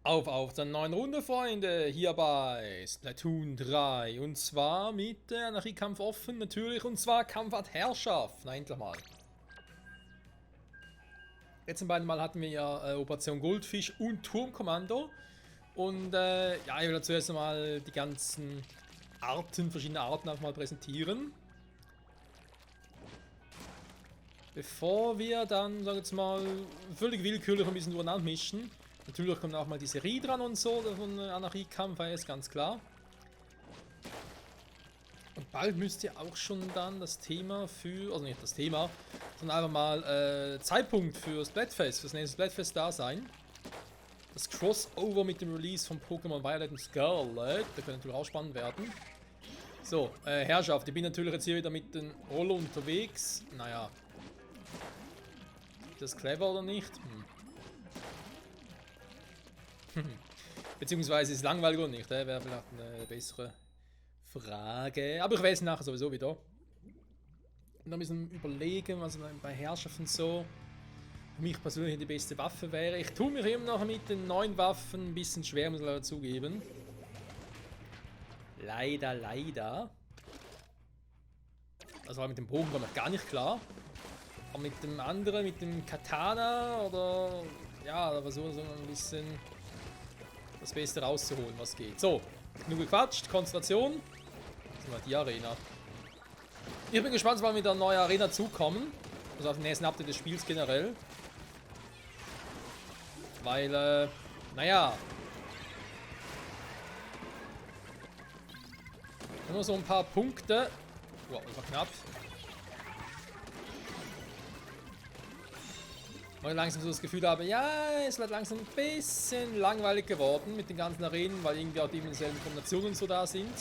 Auf zur neuen Runde, Freunde, hier bei Splatoon 3. Und zwar mit der Anarchiekampf offen, natürlich. Und zwar Kampfart Herrschaft. Na, endlich mal. Letzten beiden Mal hatten wir ja Operation Goldfisch und Turmkommando. Und ja, ich will zuerst einmal die ganzen verschiedene Arten einfach mal präsentieren. Bevor wir dann, sagen wir jetzt mal, völlig willkürlich ein bisschen durcheinander mischen. Natürlich kommt auch mal die Serie dran und so, von Anarchiekampf, ist ganz klar. Und bald müsste ja auch schon dann das Thema für, also nicht das Thema, sondern einfach mal Zeitpunkt für Splatfest, fürs nächste Splatfest da sein. Das Crossover mit dem Release von Pokémon Violet und Scarlet, da könnte natürlich auch spannend werden. So, Herrschaft, ich bin natürlich jetzt hier wieder mit den Rollo unterwegs. Naja. Ist das clever oder nicht? Beziehungsweise ist es langweilig oder nicht, wäre vielleicht eine bessere Frage. Aber ich weiß nachher sowieso wieder. Und ein bisschen überlegen, was bei Herrschaften so für mich persönlich die beste Waffe wäre. Ich tue mich immer noch mit den neuen Waffen ein bisschen schwer, muss ich leider zugeben. Leider. Also mit dem Bogen komme ich gar nicht klar. Aber mit dem anderen, mit dem Katana oder ja, da versuche ich so ein bisschen das Beste rauszuholen, was geht. So, genug gequatscht, Konzentration. Das ist mal die Arena. Ich bin gespannt, wann wir wieder eine neue Arena zukommen. Also auf den nächsten Update des Spiels generell. Weil, naja. Nur so ein paar Punkte. Wow, das war knapp. Weil ich langsam so das Gefühl habe, ja, es wird langsam ein bisschen langweilig geworden mit den ganzen Arenen, weil irgendwie auch die selben Kombinationen so da sind.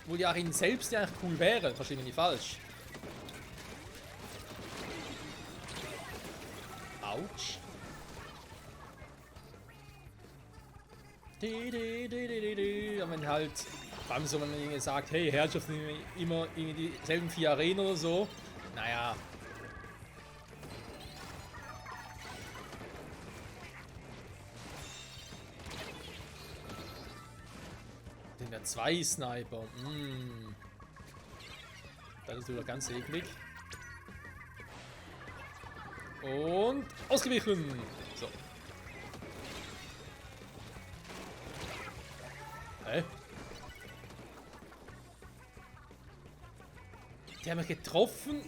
Wo die Arenen selbst ja eigentlich cool wären, verstehe mich nicht falsch. Autsch. Und wenn halt, vor allem so, wenn man irgendwie sagt, hey, Herrschaft sind immer irgendwie dieselben 4 Arenen oder so. Naja. Den der 2 Sniper. Das ist wieder ganz eklig. Und ausgewichen. So. Hä? Die haben mich getroffen.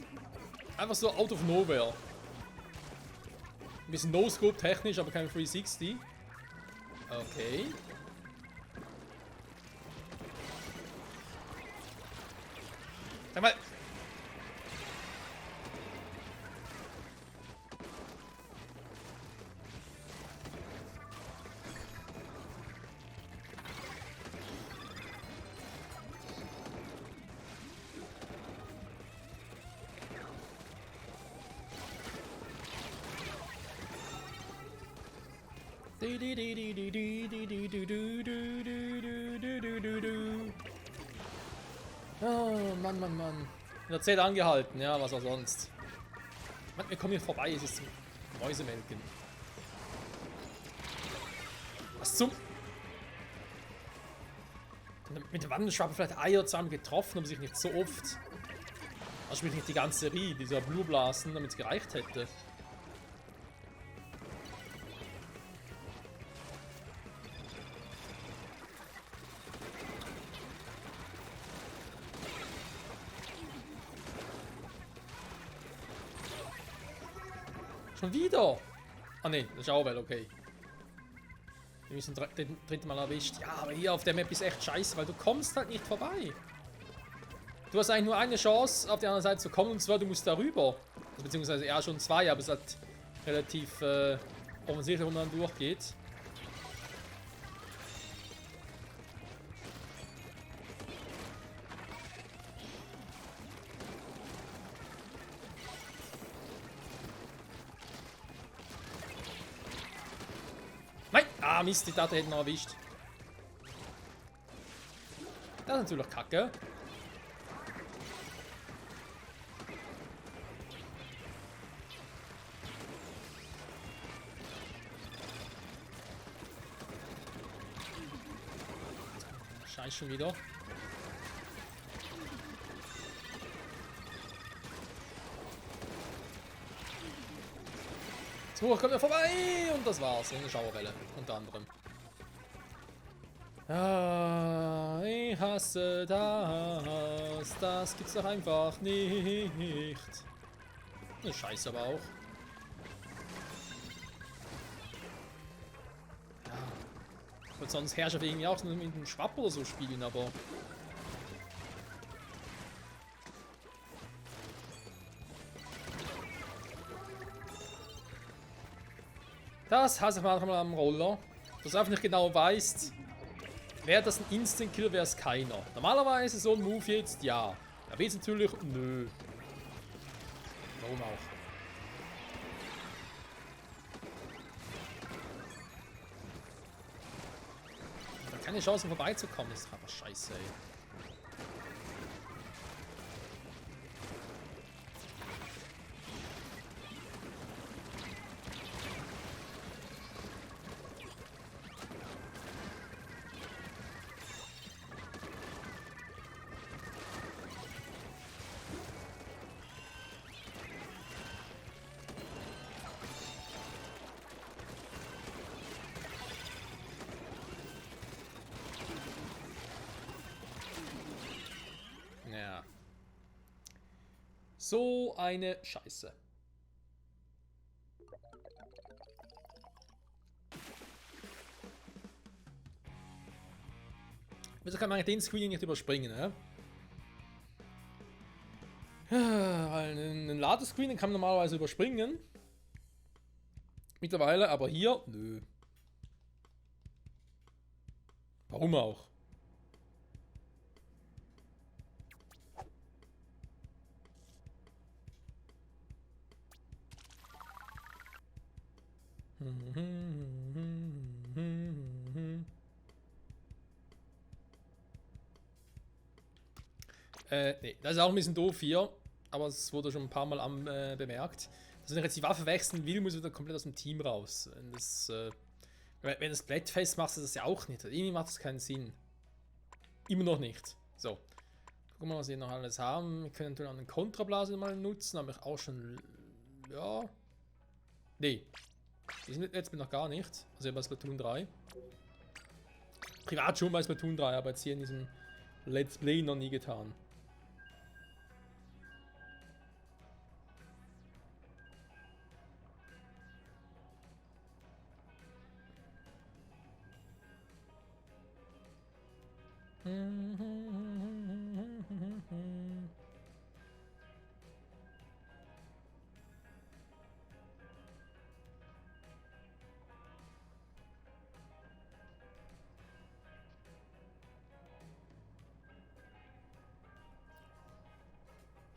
Einfach so out of nowhere. Ein bisschen No-Scope technisch, aber kein 360. Okay. Sag mal. Oh, Mann. In der Zeit angehalten, ja, was auch sonst. Mann, wir kommen hier vorbei, es ist zum Mäusemelken. Was zum... Mit der Wandenschwappe vielleicht ein oder zwei getroffen, aber sich nicht so oft. Also sprich nicht die ganze Serie, dieser Blue Blasten, damit es gereicht hätte. Schon wieder? Ah ne, das ist auch well, okay. Wir müssen den dritten Mal erwischt. Ja, aber hier auf der Map ist echt scheiße, weil du kommst halt nicht vorbei. Du hast eigentlich nur eine Chance, auf die andere Seite zu kommen, und zwar du musst darüber. Also, beziehungsweise ja schon zwei, aber es hat relativ offensichtlich, wo man durchgeht. Nein! Ah, Mist, die Tatte hätten noch erwischt. Das ist natürlich kacke. Scheiß schon wieder. So, kommt er vorbei! Und das war's. Eine Schauerwelle, unter anderem. Ah, ich hasse das. Das gibt's doch einfach nicht. Ne, Scheiße aber auch. Ja. Und sonst Herrscher irgendwie auch nur mit einem Schwapp oder so spielen, aber. Das hasse ich manchmal am Roller. Dass du einfach nicht genau weißt, wäre das ein Instant-Kill, wäre es keiner. Normalerweise so ein Move jetzt, ja. Aber jetzt natürlich, nö. Warum auch? Da keine Chance vorbeizukommen, das ist einfach scheiße, ey. Ja. So eine Scheiße. Wieso kann man den Screen nicht überspringen, ne? Weil einen Ladescreen kann man normalerweise überspringen. Mittlerweile, aber hier, nö. Warum auch? Nee, das ist auch ein bisschen doof hier, aber es wurde schon ein paar Mal bemerkt. Dass wenn ich jetzt die Waffe wechseln will, muss ich wieder komplett aus dem Team raus. Und das, wenn du das Splatfest machst, du das ja auch nicht. Irgendwie macht das keinen Sinn. Immer noch nicht. So. Gucken wir mal, was wir noch alles haben. Wir können natürlich auch einen Kontrablaser mal nutzen, habe ich auch schon. Ja. Nee. Die sind jetzt noch gar nicht. Also bei Splatoon 3. Privat schon bei Splatoon 3, aber jetzt hier in diesem Let's Play noch nie getan.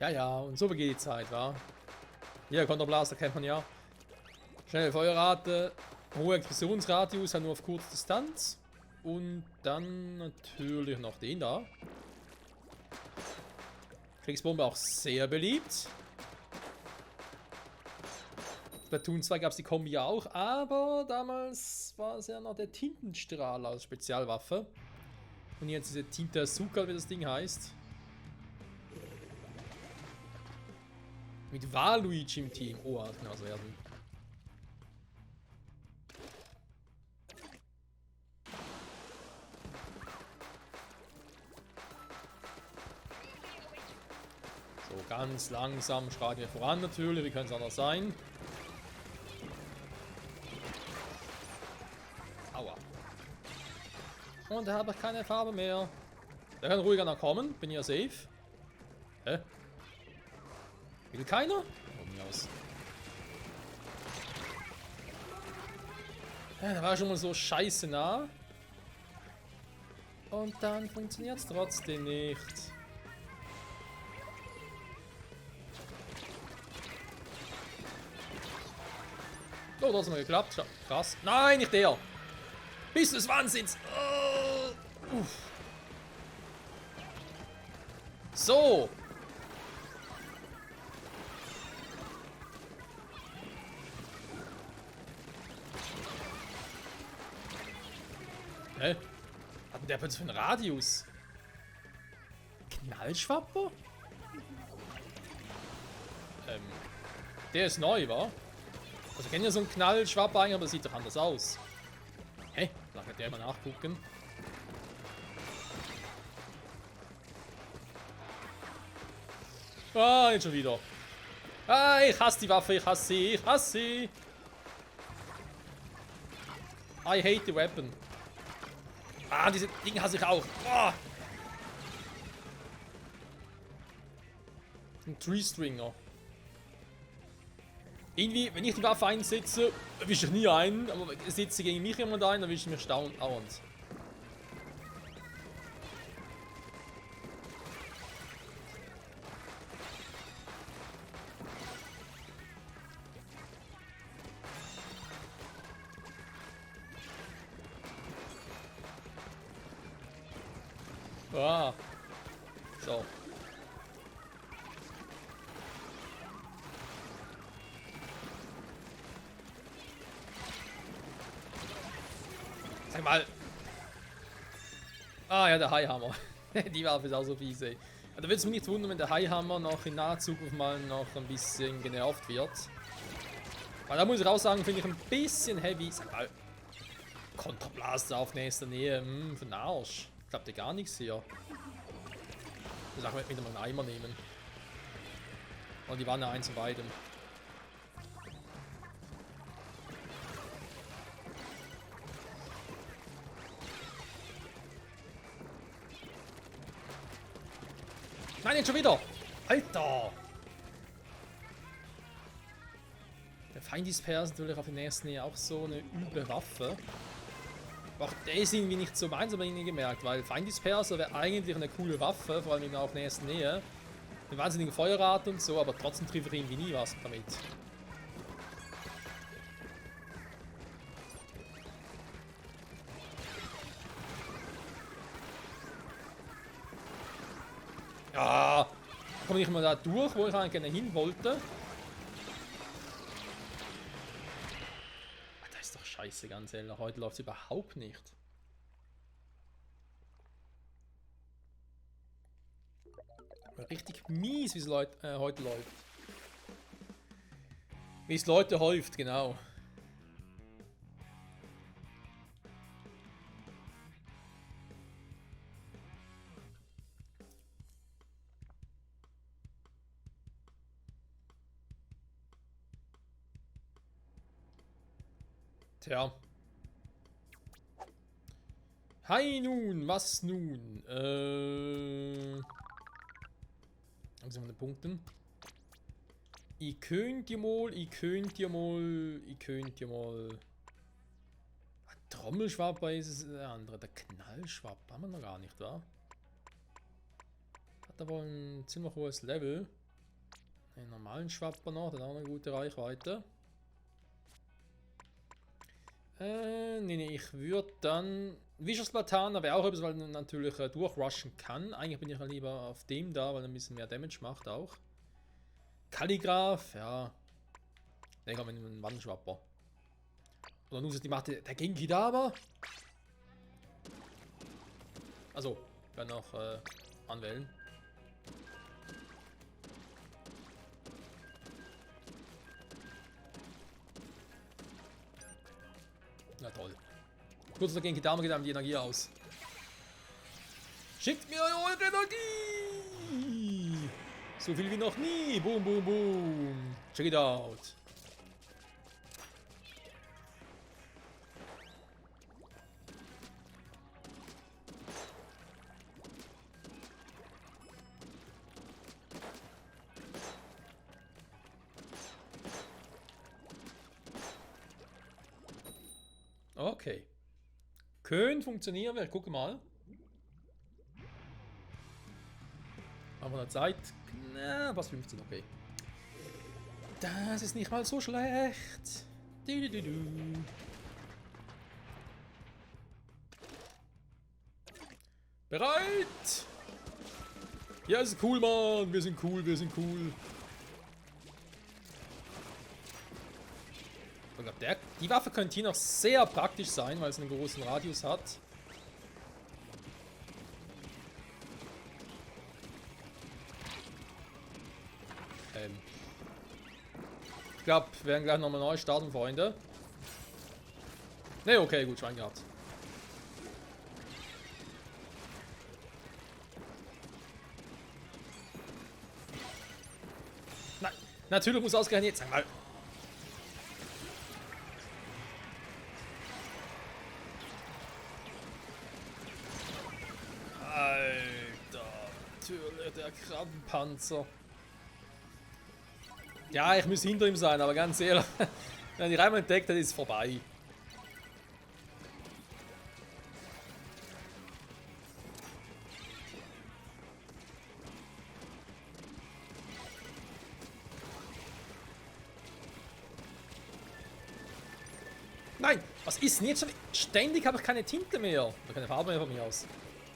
Ja, ja, und so vergeht die Zeit, wa? Hier, Konterblaster kennt man ja. Schnelle Feuerrate, hohe Explosionsradius, halt nur auf kurze Distanz. Und dann natürlich noch den da. Kriegsbombe auch sehr beliebt. Splatoon 2 gab es die Kombi ja auch, aber damals war es ja noch der Tintenstrahl als Spezialwaffe. Und jetzt diese Tinte Azuka, wie das Ding heißt. Mit Waluigi im Team. Oh, das kann also werden. So, ganz langsam schreiten wir voran natürlich. Wie kann es anders sein? Aua. Und da habe ich keine Farbe mehr. Der kann ruhiger noch kommen. Bin ja safe. Hä? Will keiner? Von mir aus. Ja, da war schon mal so scheiße nah. Und dann funktioniert es trotzdem nicht. Oh, das hat mal geklappt. Krass. Nein, nicht der. Bist du des Wahnsinns? Oh. So. Hä? Aber der hat jetzt für einen Radius. Knallschwapper? Der ist neu, wa? Also ich kenne ja so einen Knallschwapper eigentlich, aber sieht doch anders aus. Hä? Da kann der mal nachgucken. Ah, jetzt schon wieder. Ah, ich hasse die Waffe, ich hasse sie, ich hasse sie. I hate the weapon. Ah, diese Dinge hasse ich auch. Ah. Ein Tree Stringer. Irgendwie, wenn ich die Waffe einsetze, erwische ich nie einen, aber setze gegen mich jemand ein, dann erwische ich mich dauernd. Ah. So. Sag mal. Ah ja, der Highhammer. Die Waffe ist auch so fies, ey. Da würde es mich nicht wundern, wenn der Highhammer noch in naher Zukunft mal noch ein bisschen genervt wird. Weil da muss ich auch sagen, finde ich ein bisschen heavy. Sag mal. Kontrablaster auf nächster Nähe. Für den Arsch. Klappt ja gar nichts hier. Ich sag mal, wieder mal einen Eimer nehmen. Und die Wanne eins zu beidem. Nein, jetzt schon wieder! Alter! Der Feindisperr ist natürlich auf der nächsten Nähe auch so eine üble Waffe. Aber auch der ist irgendwie nicht so meins, aber irgendwie gemerkt, weil Feindisperser wäre eigentlich eine coole Waffe, vor allem auf nächster Nähe. Eine wahnsinnige Feuerrate und so, aber trotzdem trifft ich irgendwie nie was damit. Ja, komme ich mal da durch, wo ich eigentlich gerne hin wollte. Das ist doch scheiße, ganz ehrlich. Heute läuft es überhaupt nicht. Richtig mies, wie es heute läuft. Wie es Leute häuft, genau. Tja. Hi nun, was nun? Was sind wir mit den Punkten? Ich könnt ihr mal. Trommelschwapper ist es der andere. Der Knallschwapper haben wir noch gar nicht, wa? Hat aber ein ziemlich hohes Level. Den normalen Schwapper noch, der hat auch eine gute Reichweite. Nee, ich würde dann... Vicious Platana wäre auch etwas, weil man natürlich durchrushen kann. Eigentlich bin ich ja lieber auf dem da, weil er ein bisschen mehr Damage macht auch. Kalligraph, ja. Ne, komm, einen Wandschwapper. Oder nun ist die Macht der Genki da, aber. Also, wir werden auch anwählen. Na toll. Kurz der Genki Dame geht einem die Energie aus. Schickt mir eure Energie! So viel wie noch nie. Boom, boom, boom. Check it out. Okay. Könnte funktionieren, wir gucken mal. Haben wir noch Zeit? Na, was 15, okay. Das ist nicht mal so schlecht. Bereit? Ja, ist cool, Mann. Wir sind cool, wir sind cool. Ich glaube, die Waffe könnte hier noch sehr praktisch sein, weil es einen großen Radius hat. Ich glaube, wir werden gleich nochmal neu starten, Freunde. Ne, okay, gut, Schwein gehabt. Nein, natürlich muss ausgerechnet jetzt sein, weil... Alter, natürlich der Krabbenpanzer. Ja, ich muss hinter ihm sein, aber ganz ehrlich, wenn ich einmal entdeckt habe, ist es vorbei. Nein, was ist denn jetzt schon? Ständig habe ich keine Tinte mehr. Oder keine Farbe mehr von mir aus.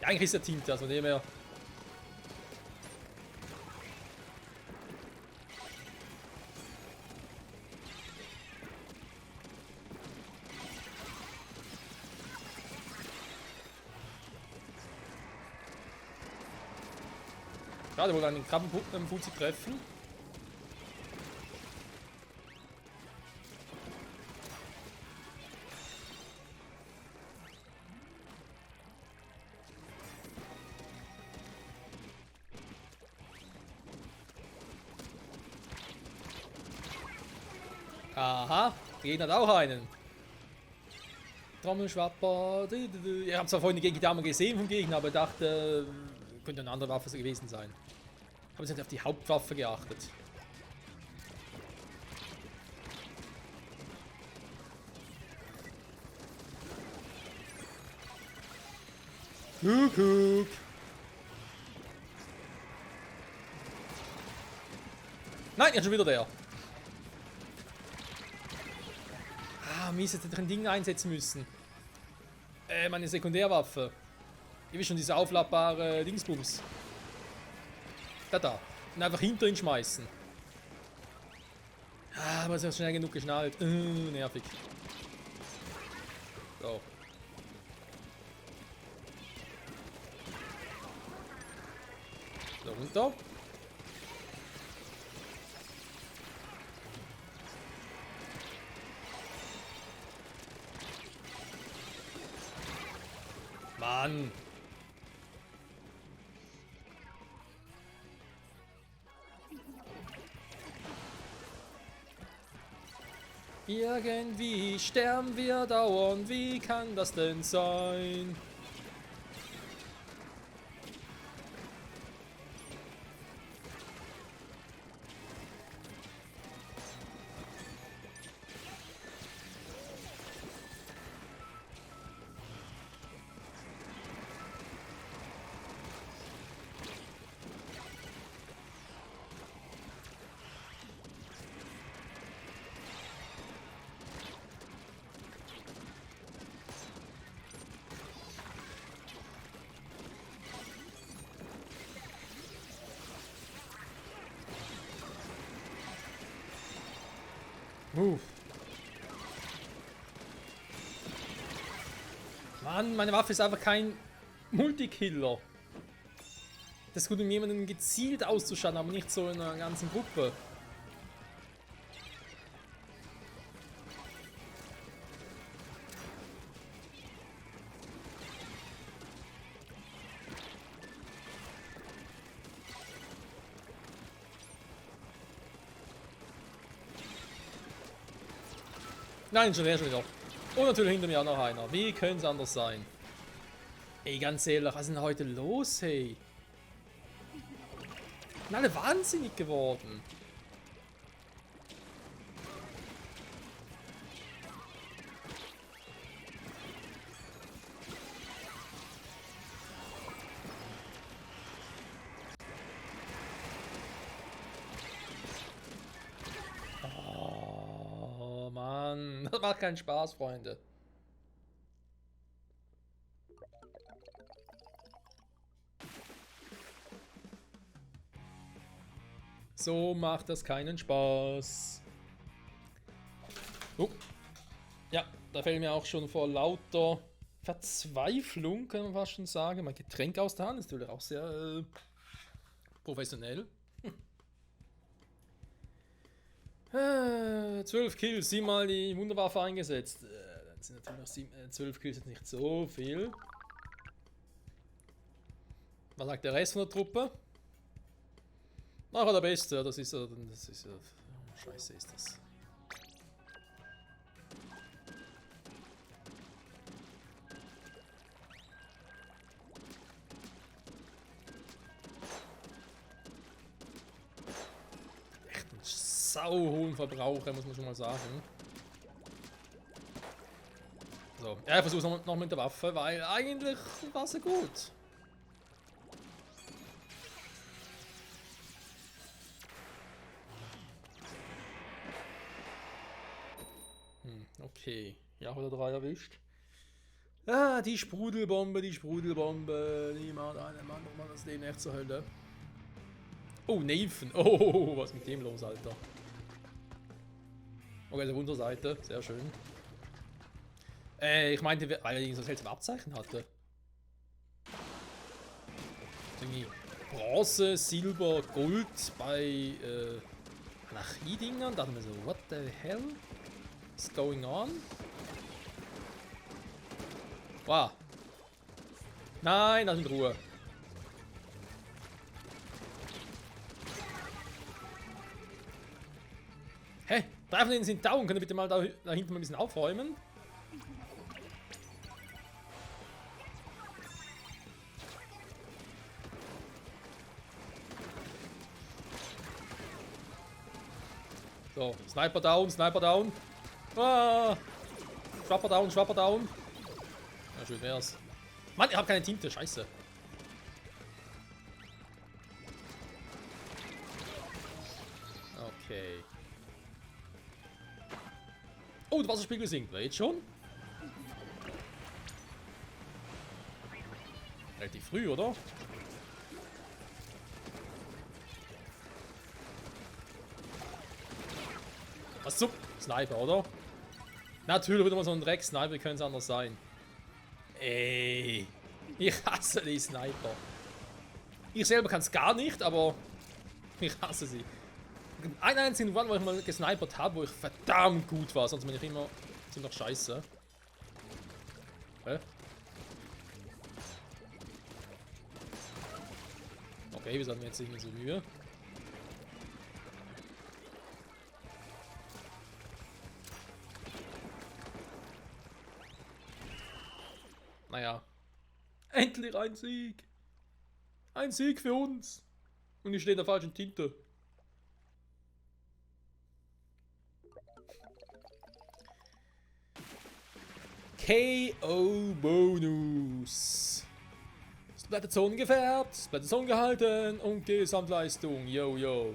Ja, eigentlich ist ja Tinte, also von dem her. Ja, der wollte einen Krabbenfuzzi treffen. Aha, der Gegner hat auch einen. Trommelschwapper. Ich habe zwar vorhin die Gegendame gesehen vom Gegner, aber dachte, könnte eine andere Waffe gewesen sein. Ich habe jetzt nicht auf die Hauptwaffe geachtet. Kuckuck. Nein, jetzt schon wieder der. Ah, Mist, jetzt hätte ich ein Ding einsetzen müssen. Meine Sekundärwaffe. Ich will schon diese aufladbare Dingsbums. Da. Und einfach hinter ihn schmeißen. Ah, aber es ist schnell genug geschnallt. Nervig. So. So, runter. Mann. Irgendwie sterben wir dauernd. Wie kann das denn sein? Mann, meine Waffe ist einfach kein Multikiller. Das ist gut, um jemanden gezielt auszuschalten, aber nicht so in einer ganzen Gruppe. Nein, schon wieder. Und natürlich hinter mir auch noch einer. Wie könnte es anders sein? Ey, ganz ehrlich, was ist denn heute los, hey? Sind alle wahnsinnig geworden. Oh, Mann. Das macht keinen Spaß, Freunde. So macht das keinen Spaß. Oh. Ja, da fällt mir auch schon vor lauter Verzweiflung, kann man fast schon sagen. Mein Getränk aus der Hand ist natürlich auch sehr professionell. 12 Kills, 7 Mal die Wunderwaffe eingesetzt. Dann sind natürlich noch 12 Kills jetzt nicht so viel. Was sagt der Rest von der Truppe? Nachher der Beste, das ist ja. Scheiße ist das. Echt ein sau hohen Verbraucher, muss man schon mal sagen. So, ja, ich versuch's noch mit der Waffe, weil eigentlich war sie gut. Okay, ja, oder 3 erwischt. Ah, die Sprudelbombe, die Sprudelbombe. Niemand, Mann, das Leben echt zur Hölle. Oh, Nathan. Oh, was ist mit dem los, Alter? Okay, der Unterseite, sehr schön. Ich meinte, weil er so seltsame Abzeichen hatte. Irgendwie Bronze, Silber, Gold bei Anarchie-Dingern. Da dachte ich mir so, what the hell? What's going on? Wow. Nein, lass in Ruhe. Hä? 3 von denen sind down. Könnt ihr bitte mal da hinten mal ein bisschen aufräumen? So, Sniper down, Sniper down. Ah! Schwapper down, Schwapper down. Ja, schön wär's. Mann, ich hab keine Tinte, scheiße. Okay. Oh, der Wasserspiegel sinkt. War jetzt schon? Relativ früh, oder? Was zum Sniper, oder? Natürlich wieder mal so ein Dreck-Sniper, wie könnte es anders sein? Ey, ich hasse die Sniper. Ich selber kann es gar nicht, aber ich hasse sie. Einen einzigen Run, wo ich mal gesnipert habe, wo ich verdammt gut war, sonst bin ich immer ziemlich scheiße. Hä? Okay, wir sind jetzt nicht mehr so Mühe. Naja. Endlich ein Sieg! Ein Sieg für uns! Und ich stehe in der falschen Tinte. KO-Bonus. Splatterzone gefärbt, Splatterzone gehalten und Gesamtleistung. Yo, yo.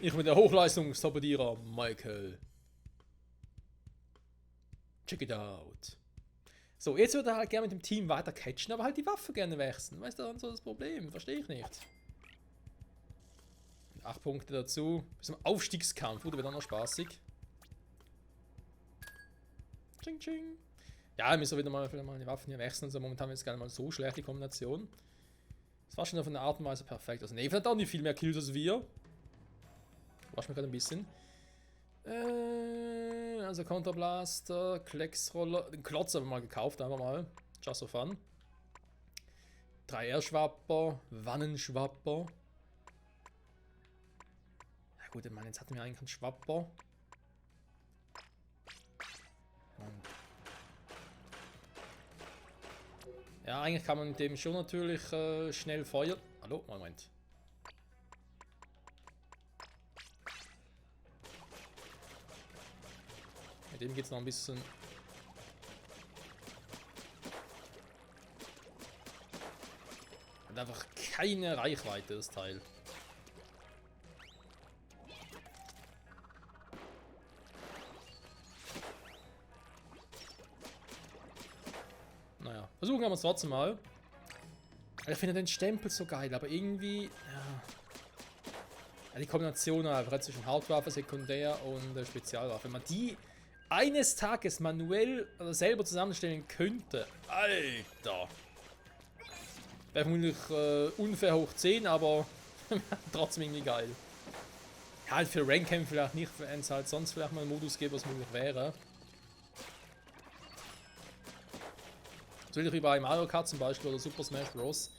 Ich bin der Hochleistungstorpedierer Michael. Check it out. So, jetzt würde er halt gerne mit dem Team weiter catchen, aber halt die Waffe gerne wechseln. Weißt du, dann so das Problem? Verstehe ich nicht. 8 Punkte dazu. Bis zum Aufstiegskampf. Wurde dann noch spaßig. Ching, ching. Ja, wir müssen wieder mal die Waffen hier wechseln. Also momentan ist es gar nicht mal so schlecht, die Kombination. Das war schon auf eine Art und Weise perfekt. Also Nathan hat auch nicht viel mehr Kills als wir. Wasch mich gerade ein bisschen. Also Counterblaster, Klecksroller, den Klotz haben wir mal gekauft, einfach mal. Just for fun. 3R-Schwapper, Wannenschwapper. Ja gut, ich meine, jetzt hatten wir eigentlich einen Schwapper. Ja, eigentlich kann man mit dem schon natürlich schnell feuern. Hallo, Moment. Mit dem geht es noch ein bisschen. Hat einfach keine Reichweite, das Teil. Naja, versuchen wir es trotzdem mal. Ich finde den Stempel so geil, aber irgendwie. Ja, die Kombination einfach zwischen Hauptwaffe, Sekundär und Spezialwaffe. Wenn man die eines Tages manuell oder selber zusammenstellen könnte. Alter! Wäre vermutlich unfair hoch 10, aber trotzdem irgendwie geil. halt für Rankcam vielleicht nicht, wenn es halt sonst vielleicht mal einen Modus gäbe, was möglich wäre. So wie bei Mario Kart zum Beispiel oder Super Smash Bros.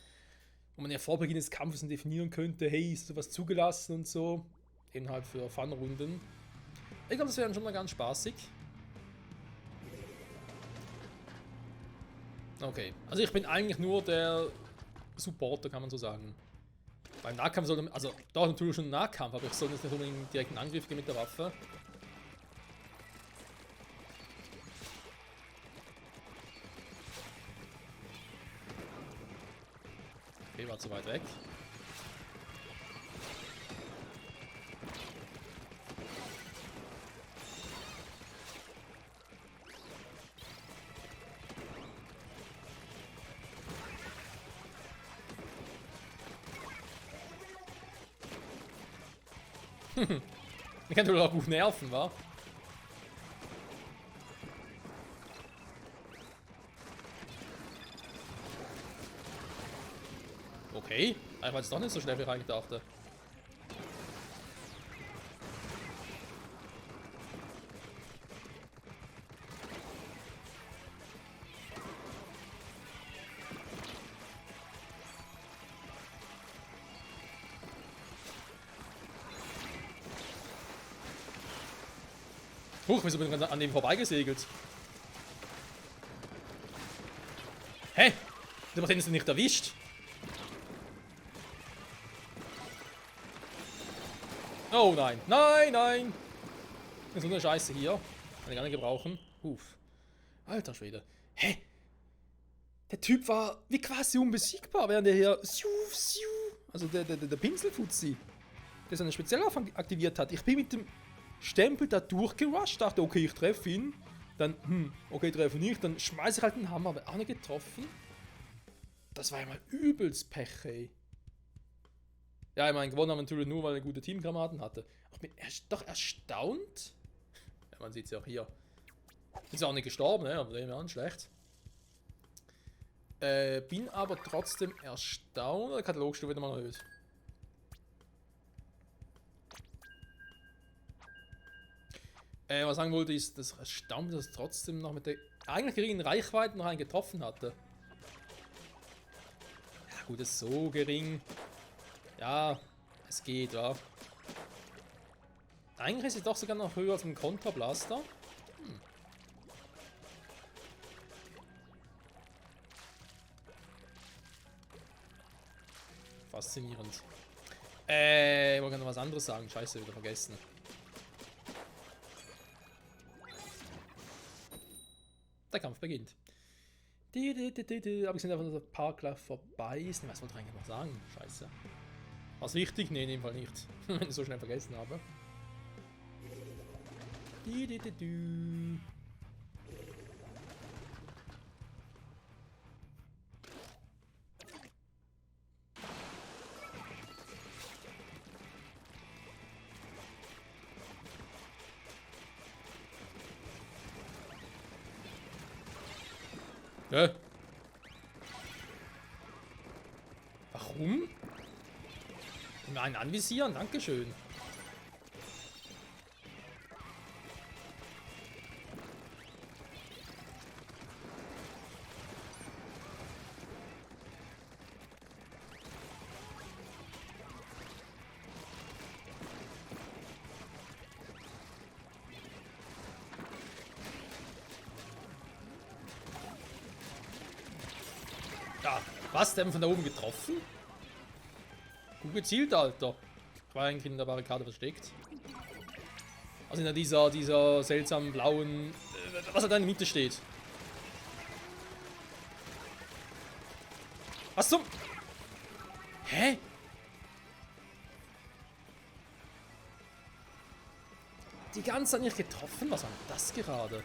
Wo man ja vor Beginn des Kampfes definieren könnte, hey, ist sowas zugelassen und so. Eben halt für Fun-Runden. Ich glaube, das wäre schon mal ganz spaßig. Okay, also ich bin eigentlich nur der Supporter, kann man so sagen. Beim Nahkampf sollte man, also da natürlich schon ein Nahkampf, aber ich soll jetzt nicht unbedingt direkt einen Angriff gehen mit der Waffe. Okay, war zu weit weg. Ich kann wohl auch gut nerven, wa? Okay, ich war jetzt doch nicht so schnell, wie ich eigentlich dachte. Huch, wieso bin ich an dem vorbeigesegelt? Hä? Du hast ihn nicht erwischt. Oh nein, nein, nein! So eine Scheiße hier. Kann ich gar nicht gebrauchen. Uff. Alter Schwede. Hä? Der Typ war wie quasi unbesiegbar, während der hier. Also der Pinselfuzzi, der seine Spezialwaffe aktiviert hat. Ich bin mit dem Stempel da durchgerusht, dachte, okay, ich treffe ihn. Dann, okay, treffe nicht. Dann schmeiße ich halt den Hammer, aber auch nicht getroffen. Das war ja mal übelst Pech, ey. Ja, ich meine, gewonnen haben wir natürlich nur, weil er gute Teamkameraden hatte. Ich bin doch erstaunt. Ja, man sieht es ja auch hier. Ist auch nicht gestorben, ne? Aber dem ja schlecht. Bin aber trotzdem erstaunt. Der Katalogstufe wieder mal erhöht. Was ich sagen wollte, ist, das erstaunt, dass es trotzdem noch mit der eigentlich geringen Reichweite noch einen getroffen hatte. Ja, gut, ist so gering. Ja, es geht, ja. Eigentlich ist es doch sogar noch höher als ein Konterblaster. Faszinierend. Ich wollte noch was anderes sagen. Scheiße, wieder vergessen. Der Kampf beginnt. Abgesehen davon, dass der Park gleich vorbei ist. Was wollte ich eigentlich noch sagen? Scheiße. Was wichtig? Ne, in dem Fall nicht. Wenn ich so schnell vergessen habe. Warum? Nein, anvisieren, dankeschön. Ja, was? Der hat von da oben getroffen? Gut gezielt, Alter. Ich war eigentlich in der Barrikade versteckt. Also in dieser seltsamen blauen... was da in der Mitte steht. Was zum... Hä? Die ganze Zeit nicht getroffen? Was war denn das gerade?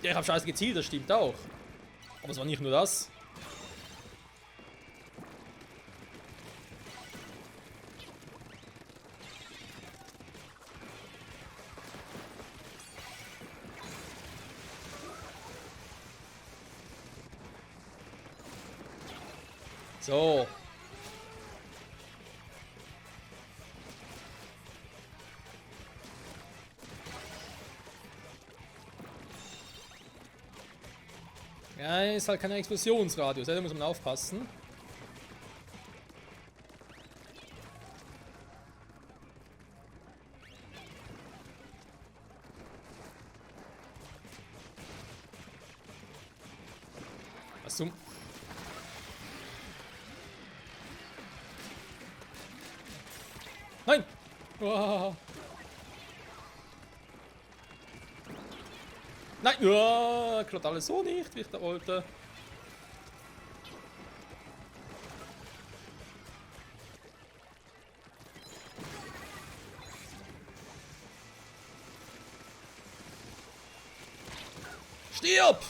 Ja, ich habe scheiße gezielt, das stimmt auch. Aber es war nicht nur das. So. Ja, ist halt kein Explosionsradius, da muss man aufpassen. Was zum... Nein! Oh. Nein! Oh, klappt alles so nicht, wie ich da wollte. Stirb!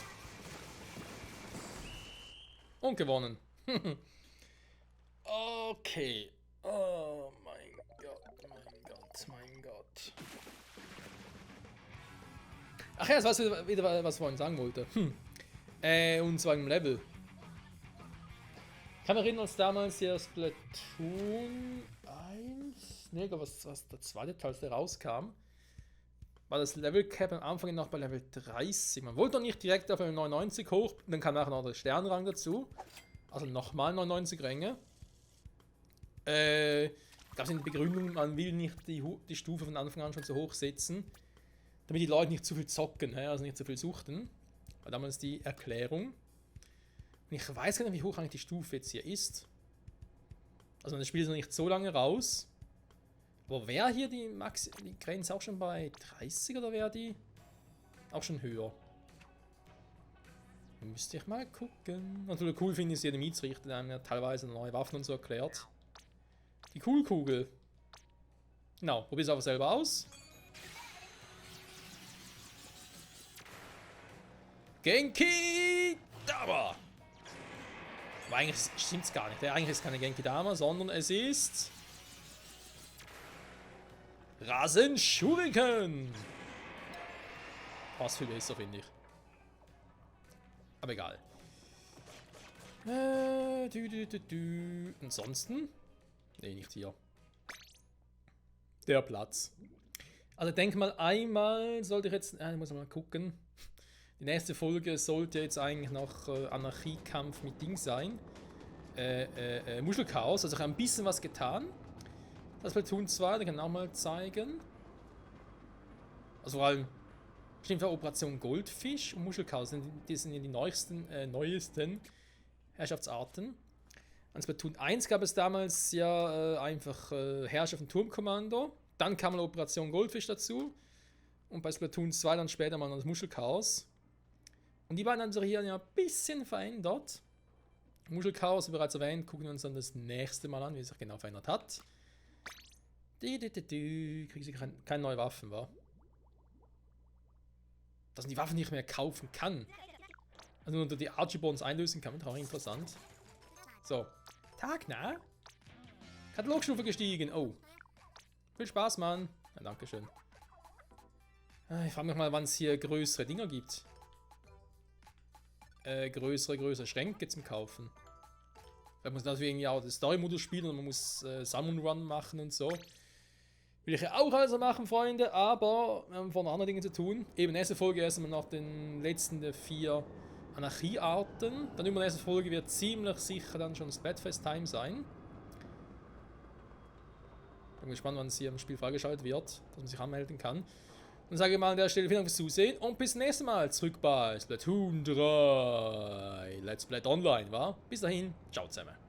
Und gewonnen. Okay. Oh mein Gott, mein Gott, mein Gott. Ach ja, das war wieder, was ich vorhin sagen wollte. Und zwar im Level. Ich kann mich erinnern, als damals hier Splatoon 1, ne, was der zweite Teil, als der rauskam, war das Level Cap am Anfang noch bei Level 30. Man wollte doch nicht direkt auf Level 99 hoch, dann kam nachher noch der Sternrang dazu. Also nochmal 99 Ränge. Gab es in der Begründung, man will nicht die Stufe von Anfang an schon so hoch setzen, damit die Leute nicht zu viel zocken, also nicht zu viel suchten. War damals die Erklärung. Und ich weiß gar nicht, wie hoch eigentlich die Stufe jetzt hier ist. Also das Spiel ist noch nicht so lange raus. Aber wäre hier die Grenze auch schon bei 30 oder wäre die auch schon höher? Müsste ich mal gucken. Natürlich cool finde ich hier, der Mietsrichter, der haben ja teilweise neue Waffen und so erklärt. Die Coolkugel. Genau, probier es aber selber aus. Genki Dama! Aber eigentlich stimmt es gar nicht. Eigentlich ist es keine Genki Dama, sondern es ist... Rasen Shuriken! Passt viel besser, finde ich. Aber egal. Ansonsten? Ne, nicht hier. Der Platz. Also denk mal, einmal sollte ich jetzt... ich muss mal gucken. Die nächste Folge sollte jetzt eigentlich noch Anarchiekampf mit Ding sein. Muschelchaos. Also ich habe ein bisschen was getan. Das Splatoon 2, das kann ich auch mal zeigen. Also vor allem stimmt für Operation Goldfisch und Muschelchaos. Die sind ja die neuesten Herrschaftsarten. An Splatoon 1 gab es damals ja einfach Herrscher von Turmkommando. Dann kam mal Operation Goldfisch dazu. Und bei Splatoon 2 dann später mal noch das Muschelchaos. Und die beiden haben sich hier ja ein bisschen verändert. Muschelchaos, wie bereits erwähnt, gucken wir uns dann das nächste Mal an, wie es sich genau verändert hat. Kriegen sie keine neuen Waffen, wa? Dass man die Waffen nicht mehr kaufen kann. Also nur die Archibonds einlösen kann, das ist auch interessant. So. Tag, na? Katalogstufe gestiegen. Oh. Viel Spaß, Mann. Ja, dankeschön. Ich frage mich mal, wann es hier größere Dinger gibt. Größere Schränke zum Kaufen. Vielleicht muss man deswegen ja auch das Story-Modus spielen und man muss Summon Run machen und so. Will ich ja auch also machen, Freunde, aber wir haben vorhin andere Dinge zu tun. Eben nächste Folge erstmal nach den letzten der 4 Anarchiearten. Dann über die nächste Folge wird ziemlich sicher dann schon Splatfest-Time sein. Bin gespannt, wann es hier im Spiel freigeschaltet wird, dass man sich anmelden kann. Dann sage ich mal an der Stelle vielen Dank fürs Zusehen und bis zum nächsten Mal zurück bei Splatoon 3 Let's Play Online, wa? Bis dahin, ciao zusammen.